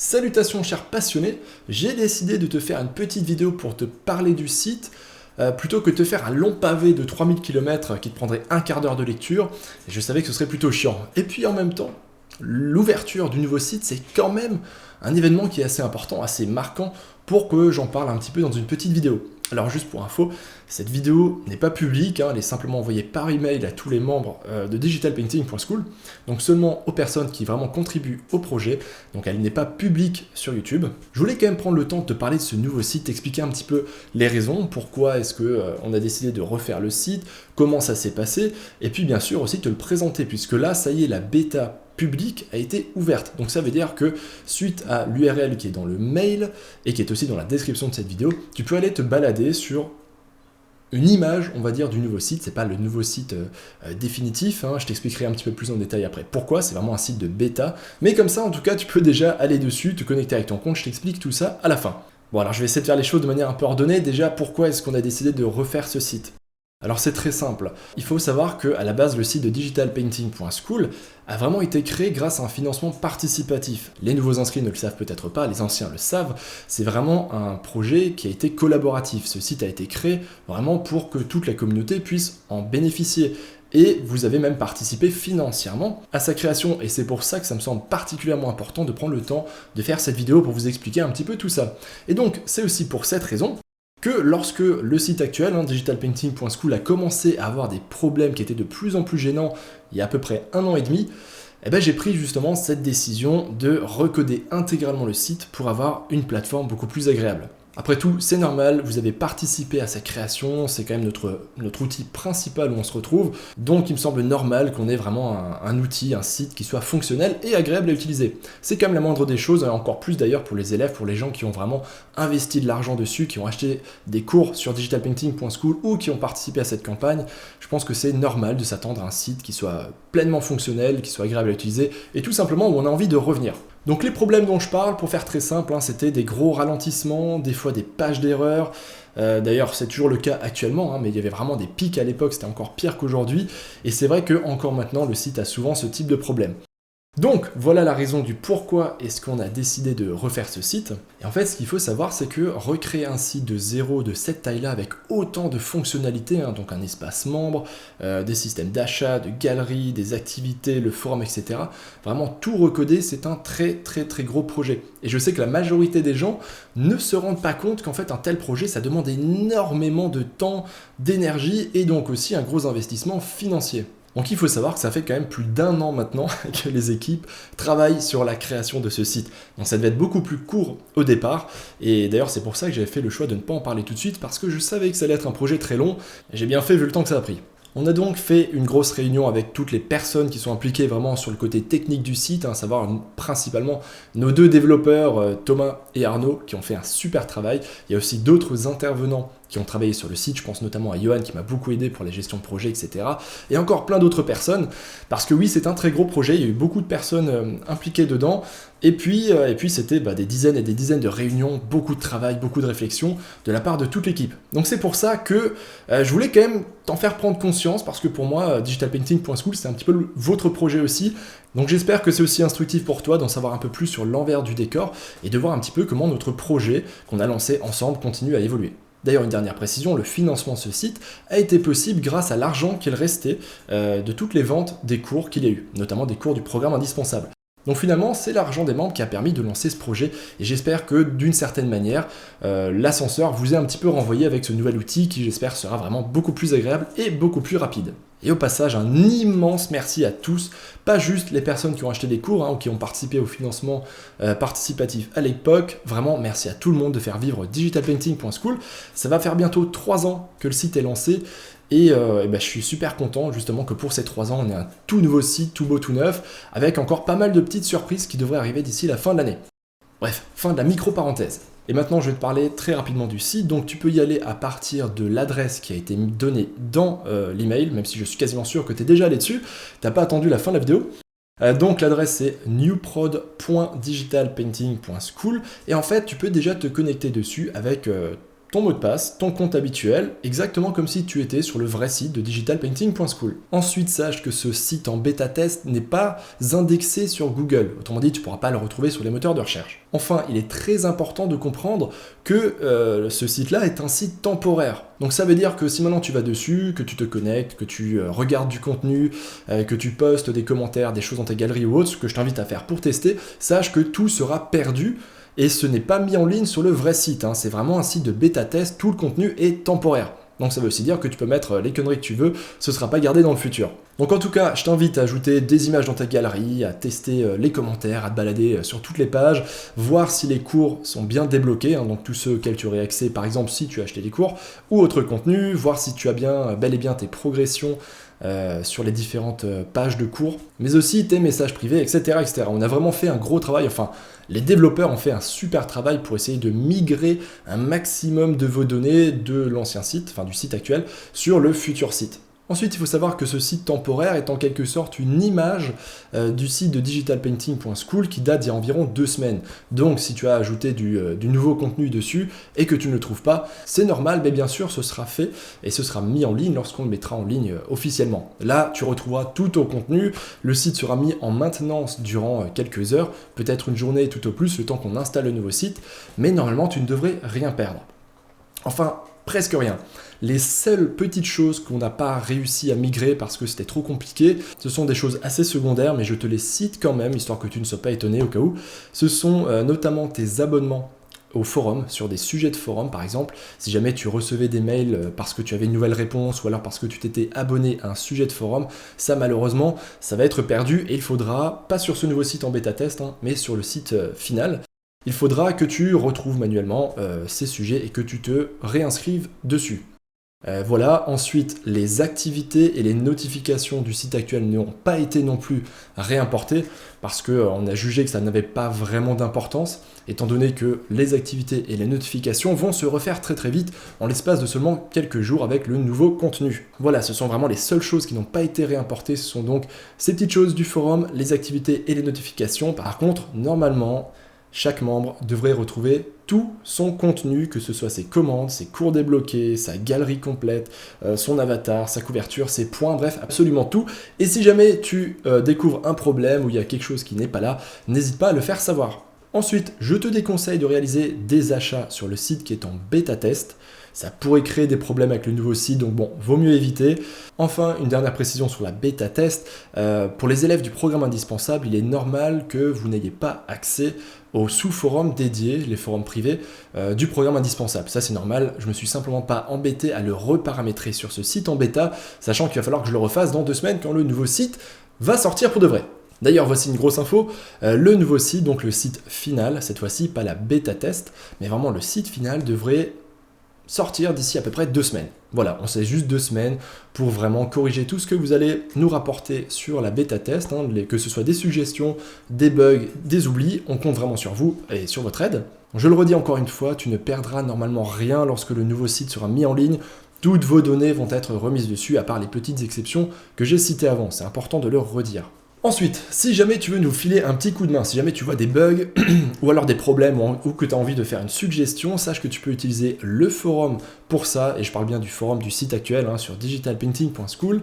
Salutations chers passionnés, j'ai décidé de te faire une petite vidéo pour te parler du site, plutôt que de te faire un long pavé de 3000 km qui te prendrait un quart d'heure de lecture, et je savais que ce serait plutôt chiant. Et puis en même temps, l'ouverture du nouveau site, c'est quand même un événement qui est assez important, assez marquant, pour que j'en parle un petit peu dans une petite vidéo. Alors juste pour info, cette vidéo n'est pas publique, elle est simplement envoyée par email à tous les membres de digitalpainting.school, donc seulement aux personnes qui vraiment contribuent au projet, donc elle n'est pas publique sur YouTube. Je voulais quand même prendre le temps de te parler de ce nouveau site, t'expliquer un petit peu les raisons, pourquoi est-ce qu'on a décidé de refaire le site, comment ça s'est passé, et puis bien sûr aussi te le présenter, puisque là, ça y est, la bêta publique a été ouverte. Donc ça veut dire que suite à l'URL qui est dans le mail et qui est aussi dans la description de cette vidéo, tu peux aller te balader sur une image, on va dire, du nouveau site. C'est pas le nouveau site définitif, je t'expliquerai un petit peu plus en détail après pourquoi, c'est vraiment un site de bêta. Mais comme ça, en tout cas, tu peux déjà aller dessus, te connecter avec ton compte, je t'explique tout ça à la fin. Bon, alors je vais essayer de faire les choses de manière un peu ordonnée. Déjà, pourquoi est-ce qu'on a décidé de refaire ce site ? Alors c'est très simple, il faut savoir qu'à la base le site de digitalpainting.school a vraiment été créé grâce à un financement participatif. Les nouveaux inscrits ne le savent peut-être pas, les anciens le savent, c'est vraiment un projet qui a été collaboratif. Ce site a été créé vraiment pour que toute la communauté puisse en bénéficier. Et vous avez même participé financièrement à sa création. Et c'est pour ça que ça me semble particulièrement important de prendre le temps de faire cette vidéo pour vous expliquer un petit peu tout ça. Et donc c'est aussi pour cette raison que lorsque le site actuel, digitalpainting.school, a commencé à avoir des problèmes qui étaient de plus en plus gênants il y a à peu près 1 an et demi, j'ai pris justement cette décision de recoder intégralement le site pour avoir une plateforme beaucoup plus agréable. Après tout, c'est normal, vous avez participé à sa création, c'est quand même notre outil principal où on se retrouve, donc il me semble normal qu'on ait vraiment un outil, un site qui soit fonctionnel et agréable à utiliser. C'est quand même la moindre des choses, encore plus d'ailleurs pour les élèves, pour les gens qui ont vraiment investi de l'argent dessus, qui ont acheté des cours sur digitalpainting.school ou qui ont participé à cette campagne. Je pense que c'est normal de s'attendre à un site qui soit pleinement fonctionnel, qui soit agréable à utiliser et tout simplement où on a envie de revenir. Donc les problèmes dont je parle, pour faire très simple, c'était des gros ralentissements, des fois des pages d'erreur. D'ailleurs, c'est toujours le cas actuellement, mais il y avait vraiment des pics à l'époque, c'était encore pire qu'aujourd'hui. Et c'est vrai que encore maintenant, le site a souvent ce type de problème. Donc, voilà la raison du pourquoi est-ce qu'on a décidé de refaire ce site. Et en fait, ce qu'il faut savoir, c'est que recréer un site de zéro de cette taille-là avec autant de fonctionnalités, donc un espace membre, des systèmes d'achat, de galeries, des activités, le forum, etc. Vraiment tout recoder, c'est un très très très gros projet. Et je sais que la majorité des gens ne se rendent pas compte qu'en fait un tel projet, ça demande énormément de temps, d'énergie et donc aussi un gros investissement financier. Donc il faut savoir que ça fait quand même plus d'1 an maintenant que les équipes travaillent sur la création de ce site. Donc ça devait être beaucoup plus court au départ. Et d'ailleurs c'est pour ça que j'avais fait le choix de ne pas en parler tout de suite parce que je savais que ça allait être un projet très long. Et j'ai bien fait vu le temps que ça a pris. On a donc fait une grosse réunion avec toutes les personnes qui sont impliquées vraiment sur le côté technique du site, à savoir principalement nos 2 développeurs, Thomas et Arnaud, qui ont fait un super travail. Il y a aussi d'autres intervenants qui ont travaillé sur le site, je pense notamment à Johan qui m'a beaucoup aidé pour la gestion de projet, etc. Et encore plein d'autres personnes, parce que oui, c'est un très gros projet, il y a eu beaucoup de personnes impliquées dedans, et puis c'était des dizaines et des dizaines de réunions, beaucoup de travail, beaucoup de réflexion de la part de toute l'équipe. Donc c'est pour ça que je voulais quand même t'en faire prendre conscience, parce que pour moi, digitalpainting.school, c'est un petit peu votre projet aussi. Donc j'espère que c'est aussi instructif pour toi d'en savoir un peu plus sur l'envers du décor, et de voir un petit peu comment notre projet qu'on a lancé ensemble continue à évoluer. D'ailleurs, une dernière précision, le financement de ce site a été possible grâce à l'argent qu'il restait de toutes les ventes des cours qu'il y a eu, notamment des cours du programme indispensable. Donc finalement, c'est l'argent des membres qui a permis de lancer ce projet et j'espère que d'une certaine manière, l'ascenseur vous est un petit peu renvoyé avec ce nouvel outil qui j'espère sera vraiment beaucoup plus agréable et beaucoup plus rapide. Et au passage, un immense merci à tous, pas juste les personnes qui ont acheté des cours ou qui ont participé au financement participatif à l'époque. Vraiment, merci à tout le monde de faire vivre digitalpainting.school. Ça va faire bientôt 3 ans que le site est lancé et je suis super content justement que pour ces 3 ans, on ait un tout nouveau site, tout beau, tout neuf, avec encore pas mal de petites surprises qui devraient arriver d'ici la fin de l'année. Bref, fin de la micro-parenthèse. Et maintenant, je vais te parler très rapidement du site. Donc, tu peux y aller à partir de l'adresse qui a été donnée dans l'email, même si je suis quasiment sûr que tu es déjà allé dessus. Tu n'as pas attendu la fin de la vidéo. Donc, l'adresse, c'est newprod.digitalpainting.school. Et en fait, tu peux déjà te connecter dessus avec ton mot de passe, ton compte habituel, exactement comme si tu étais sur le vrai site de digitalpainting.school. Ensuite, sache que ce site en bêta test n'est pas indexé sur Google. Autrement dit, tu ne pourras pas le retrouver sur les moteurs de recherche. Enfin, il est très important de comprendre que ce site-là est un site temporaire. Donc ça veut dire que si maintenant tu vas dessus, que tu te connectes, que tu regardes du contenu, que tu postes des commentaires, des choses dans ta galerie ou autre, ce que je t'invite à faire pour tester, sache que tout sera perdu. Et ce n'est pas mis en ligne sur le vrai site, hein. C'est vraiment un site de bêta test, tout le contenu est temporaire. Donc ça veut aussi dire que tu peux mettre les conneries que tu veux, ce ne sera pas gardé dans le futur. Donc en tout cas, je t'invite à ajouter des images dans ta galerie, à tester les commentaires, à te balader sur toutes les pages, voir si les cours sont bien débloqués, hein, donc tous ceux auxquels tu aurais accès, par exemple si tu as acheté des cours, ou autre contenu, voir si tu as bien, bel et bien tes progressions sur les différentes pages de cours, mais aussi tes messages privés, etc., etc. On a vraiment fait un gros travail, enfin, les développeurs ont fait un super travail pour essayer de migrer un maximum de vos données de l'ancien site, enfin du site actuel, sur le futur site. Ensuite, il faut savoir que ce site temporaire est en quelque sorte une image du site de digitalpainting.school qui date d'il y a environ 2 semaines. Donc, si tu as ajouté du nouveau contenu dessus et que tu ne le trouves pas, c'est normal, mais bien sûr, ce sera fait et ce sera mis en ligne lorsqu'on le mettra en ligne officiellement. Là, tu retrouveras tout ton contenu. Le site sera mis en maintenance durant quelques heures, peut-être une journée tout au plus, le temps qu'on installe le nouveau site, mais normalement, tu ne devrais rien perdre. Enfin, presque rien. Les seules petites choses qu'on n'a pas réussi à migrer parce que c'était trop compliqué, ce sont des choses assez secondaires, mais je te les cite quand même, histoire que tu ne sois pas étonné au cas où. Ce sont notamment tes abonnements au forum, sur des sujets de forum par exemple. Si jamais tu recevais des mails parce que tu avais une nouvelle réponse ou alors parce que tu t'étais abonné à un sujet de forum, ça malheureusement, ça va être perdu et il faudra, pas sur ce nouveau site en bêta test, hein, mais sur le site final, il faudra que tu retrouves manuellement ces sujets et que tu te réinscrives dessus. Voilà, ensuite les activités et les notifications du site actuel n'ont pas été non plus réimportées parce qu'on a jugé que ça n'avait pas vraiment d'importance étant donné que les activités et les notifications vont se refaire très très vite en l'espace de seulement quelques jours avec le nouveau contenu. Voilà, ce sont vraiment les seules choses qui n'ont pas été réimportées, ce sont donc ces petites choses du forum, les activités et les notifications. Par contre, normalement, chaque membre devrait retrouver tout son contenu, que ce soit ses commandes, ses cours débloqués, sa galerie complète, son avatar, sa couverture, ses points, bref, absolument tout. Et si jamais tu découvres un problème ou il y a quelque chose qui n'est pas là, n'hésite pas à le faire savoir. Ensuite, je te déconseille de réaliser des achats sur le site qui est en bêta test. Ça pourrait créer des problèmes avec le nouveau site, donc bon, vaut mieux éviter. Enfin, une dernière précision sur la bêta test. Pour les élèves du programme indispensable, il est normal que vous n'ayez pas accès aux sous-forums dédiés, les forums privés, du programme indispensable. Ça, c'est normal. Je me suis simplement pas embêté à le reparamétrer sur ce site en bêta, sachant qu'il va falloir que je le refasse dans 2 semaines quand le nouveau site va sortir pour de vrai. D'ailleurs, voici une grosse info, le nouveau site, donc le site final, cette fois-ci, pas la bêta test, mais vraiment le site final devrait sortir d'ici à peu près 2 semaines. Voilà, on sait juste 2 semaines pour vraiment corriger tout ce que vous allez nous rapporter sur la bêta test, hein, que ce soit des suggestions, des bugs, des oublis, on compte vraiment sur vous et sur votre aide. Je le redis encore une fois, tu ne perdras normalement rien lorsque le nouveau site sera mis en ligne. Toutes vos données vont être remises dessus, à part les petites exceptions que j'ai citées avant, c'est important de le redire. Ensuite, si jamais tu veux nous filer un petit coup de main, si jamais tu vois des bugs ou alors des problèmes ou que tu as envie de faire une suggestion, sache que tu peux utiliser le forum pour ça, et je parle bien du forum du site actuel sur digitalpainting.school.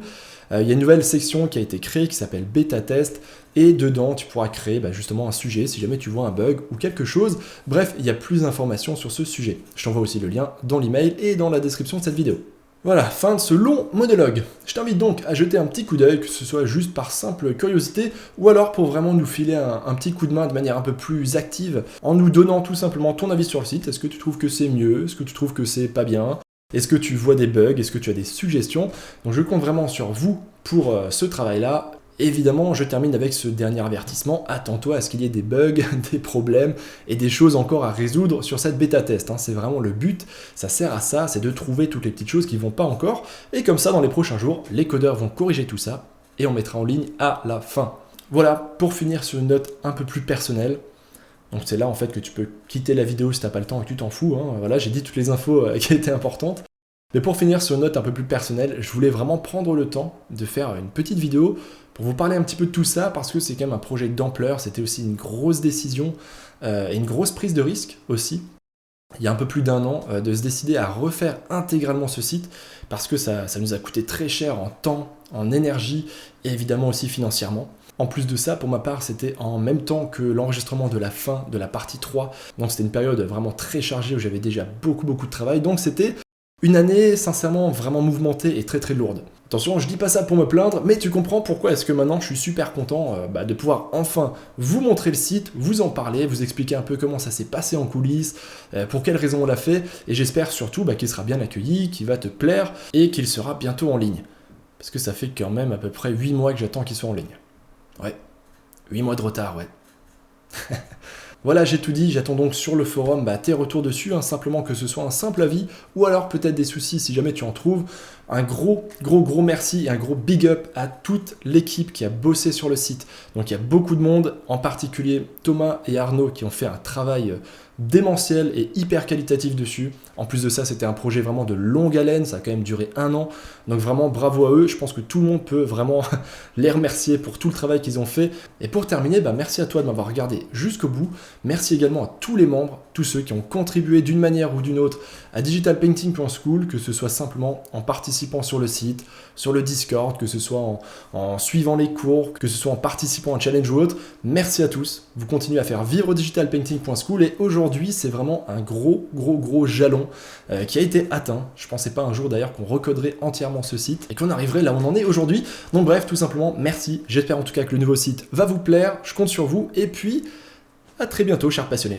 Il y a une nouvelle section qui a été créée qui s'appelle Beta Test, et dedans tu pourras créer justement un sujet si jamais tu vois un bug ou quelque chose. Bref, il y a plus d'informations sur ce sujet. Je t'envoie aussi le lien dans l'email et dans la description de cette vidéo. Voilà, fin de ce long monologue. Je t'invite donc à jeter un petit coup d'œil, que ce soit juste par simple curiosité, ou alors pour vraiment nous filer un petit coup de main de manière un peu plus active, en nous donnant tout simplement ton avis sur le site. Est-ce que tu trouves que c'est mieux? Est-ce que tu trouves que c'est pas bien? Est-ce que tu vois des bugs? Est-ce que tu as des suggestions? Donc je compte vraiment sur vous pour ce travail-là. Évidemment, je termine avec ce dernier avertissement. Attends-toi à ce qu'il y ait des bugs, des problèmes et des choses encore à résoudre sur cette bêta test. C'est vraiment le but, ça sert à ça, c'est de trouver toutes les petites choses qui ne vont pas encore. Et comme ça, dans les prochains jours, les codeurs vont corriger tout ça et on mettra en ligne à la fin. Voilà, pour finir sur une note un peu plus personnelle. Donc c'est là en fait que tu peux quitter la vidéo si tu n'as pas le temps et que tu t'en fous. Voilà, j'ai dit toutes les infos qui étaient importantes. Mais pour finir sur une note un peu plus personnelle, je voulais vraiment prendre le temps de faire une petite vidéo pour vous parler un petit peu de tout ça, parce que c'est quand même un projet d'ampleur, c'était aussi une grosse décision et une grosse prise de risque aussi. il y a un peu plus d'un an, de se décider à refaire intégralement ce site parce que ça nous a coûté très cher en temps, en énergie et évidemment aussi financièrement. En plus de ça, pour ma part, c'était en même temps que l'enregistrement de la fin de la partie 3. Donc c'était une période vraiment très chargée où j'avais déjà beaucoup de travail. Donc c'était une année sincèrement vraiment mouvementée et très lourde. Attention, je dis pas ça pour me plaindre, mais tu comprends pourquoi est-ce que maintenant je suis super content de pouvoir enfin vous montrer le site, vous en parler, vous expliquer un peu comment ça s'est passé en coulisses, pour quelles raisons on l'a fait, et j'espère surtout qu'il sera bien accueilli, qu'il va te plaire, et qu'il sera bientôt en ligne. Parce que ça fait quand même à peu près 8 mois que j'attends qu'il soit en ligne. Ouais, 8 mois de retard, ouais. Voilà, j'ai tout dit, j'attends donc sur le forum tes retours dessus, simplement que ce soit un simple avis, ou alors peut-être des soucis si jamais tu en trouves. Un gros merci et un gros big up à toute l'équipe qui a bossé sur le site. Donc il y a beaucoup de monde, en particulier Thomas et Arnaud qui ont fait un travail démentiel et hyper qualitatif dessus. En plus de ça, c'était un projet vraiment de longue haleine, ça a quand même duré 1 an. Donc vraiment bravo à eux, je pense que tout le monde peut vraiment les remercier pour tout le travail qu'ils ont fait. Et pour terminer, merci à toi de m'avoir regardé jusqu'au bout. Merci également à tous les membres, tous ceux qui ont contribué d'une manière ou d'une autre à digitalpainting.school, que ce soit simplement en participant sur le site, sur le Discord, que ce soit en suivant les cours, que ce soit en participant à un challenge ou autre. Merci à tous, vous continuez à faire vivre digitalpainting.school et aujourd'hui c'est vraiment un gros jalon qui a été atteint. Je pensais pas un jour d'ailleurs qu'on recoderait entièrement ce site et qu'on arriverait là où on en est aujourd'hui. Donc bref, tout simplement merci, j'espère en tout cas que le nouveau site va vous plaire, je compte sur vous et puis à très bientôt chers passionnés.